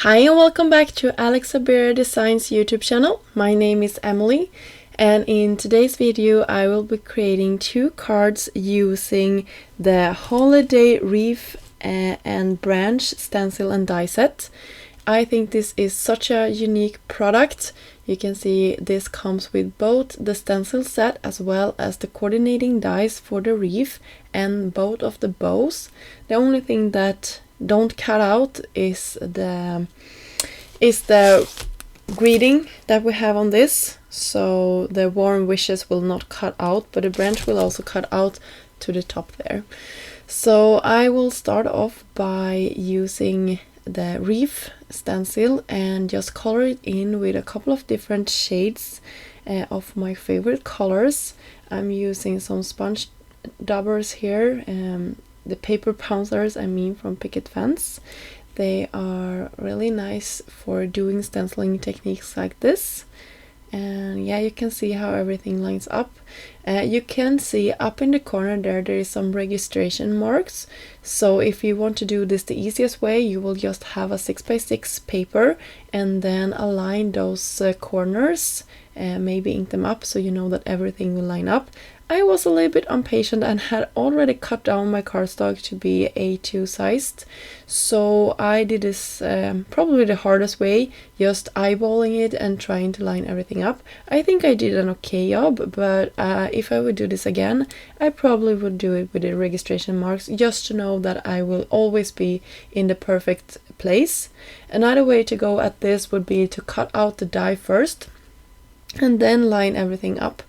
Hi and welcome back to Alexa Beer Designs YouTube channel. My name is Emelie, and in today's video I will be creating two cards using the Holiday Wreath and Branch Stencil and Die Set. I think this is such a unique product. You can see this comes with both the stencil set as well as the coordinating dies for the wreath and both of the bows. The only thing that don't cut out is the greeting that we have on this, so the warm wishes will not cut out, but the branch will also cut out to the top there. So I will start off by using the wreath stencil and just color it in with a couple of different shades of my favorite colors. I'm using some sponge daubers here, the paper pouncers from Picket Fence. They are really nice for doing stenciling techniques like this. And yeah, you can see how everything lines up. You can see up in the corner there is some registration marks. So if you want to do this the easiest way, you will just have a 6x6 paper and then align those corners, maybe ink them up so you know that everything will line up. I was a little bit impatient and had already cut down my cardstock to be A2 sized, so I did this probably the hardest way, just eyeballing it and trying to line everything up. I think I did an okay job, but if I would do this again, I probably would do it with the registration marks, just to know that I will always be in the perfect place. Another way to go at this would be to cut out the die first and then line everything up.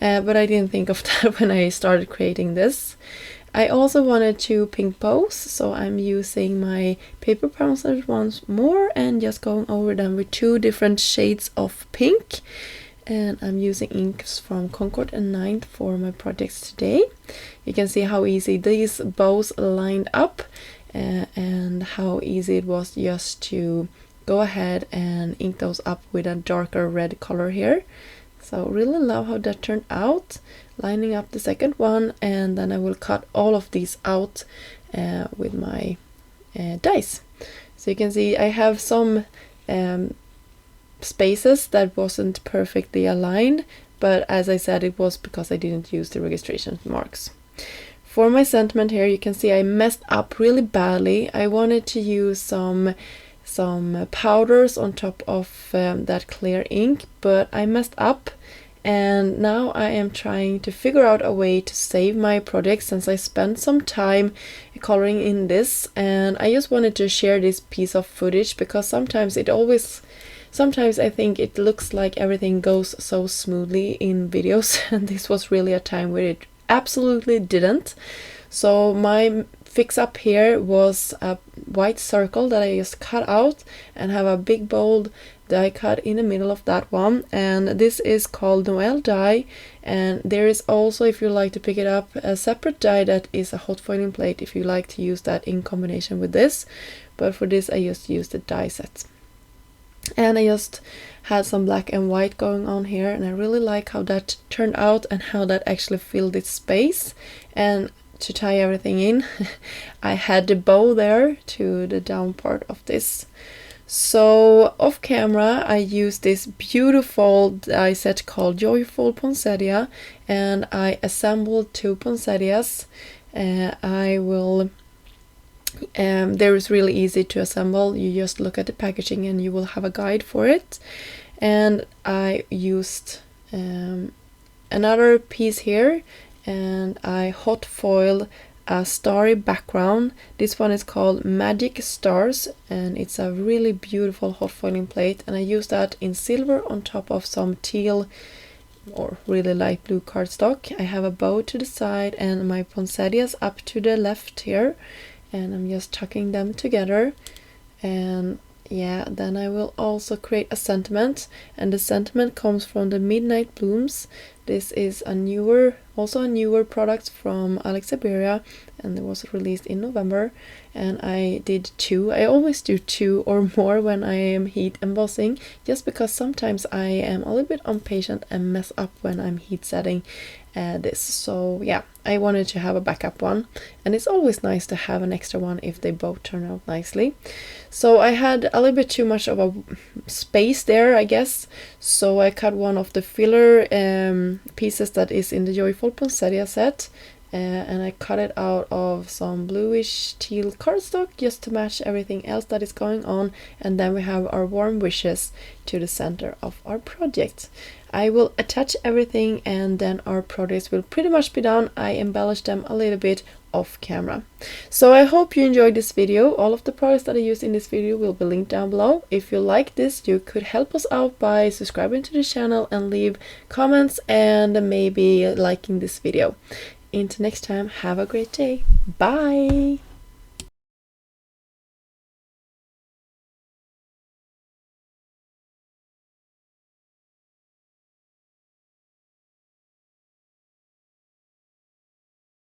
But I didn't think of that when I started creating this. I also wanted two pink bows, so I'm using my paper pouncers once more and just going over them with two different shades of pink. And I'm using inks from Concord and Ninth for my projects today. You can see how easy these bows lined up and how easy it was just to go ahead and ink those up with a darker red color here. So really love how that turned out, lining up the second one, and then I will cut all of these out with my dies. So you can see I have some spaces that wasn't perfectly aligned, but as I said, it was because I didn't use the registration marks. For my sentiment here, you can see I messed up really badly. I wanted to use some powders on top of that clear ink, but I messed up, and now I am trying to figure out a way to save my project since I spent some time coloring in this, and I just wanted to share this piece of footage because sometimes I think it looks like everything goes so smoothly in videos and this was really a time where it absolutely didn't. So my fix up here was a white circle that I just cut out and have a big bold die cut in the middle of that one, and this is called Noel die. And there is also, if you like to pick it up, a separate die that is a hot foiling plate if you like to use that in combination with this, but for this I just used the die set. And I just had some black and white going on here, and I really like how that turned out and how that actually filled its space. And to tie everything in, I had the bow there to the down part of this. So off camera I used this beautiful die set called Joyful Poinsettia, and I assembled two poinsettias. There is really easy to assemble. You just look at the packaging and you will have a guide for it. And I used another piece here, and I hot foiled a starry background. This one is called Magic Stars, and it's a really beautiful hot foiling plate, and I used that in silver on top of some teal or really light blue cardstock. I have a bow to the side and my poinsettias up to the left here, and I'm just tucking them together. And yeah, then I will also create a sentiment, and the sentiment comes from the Midnight Blooms. This is also a newer product from Alexa Beer, and it was released in November, and I did two. I always do two or more when I am heat embossing, just because sometimes I am a little bit impatient and mess up when I'm heat setting this. So yeah, I wanted to have a backup one, and it's always nice to have an extra one if they both turn out nicely. So I had a little bit too much of a space there, I guess, so I cut one of the filler pieces that is in the Joyful Poinsettia set, and I cut it out of some bluish teal cardstock just to match everything else that is going on, and then we have our warm wishes to the center of our project. I will attach everything and then our projects will pretty much be done. I embellished them a little bit off camera. So I hope you enjoyed this video. All of the products that I used in this video will be linked down below. If you like this, you could help us out by subscribing to the channel and leave comments and maybe liking this video. Until next time, have a great day. Bye!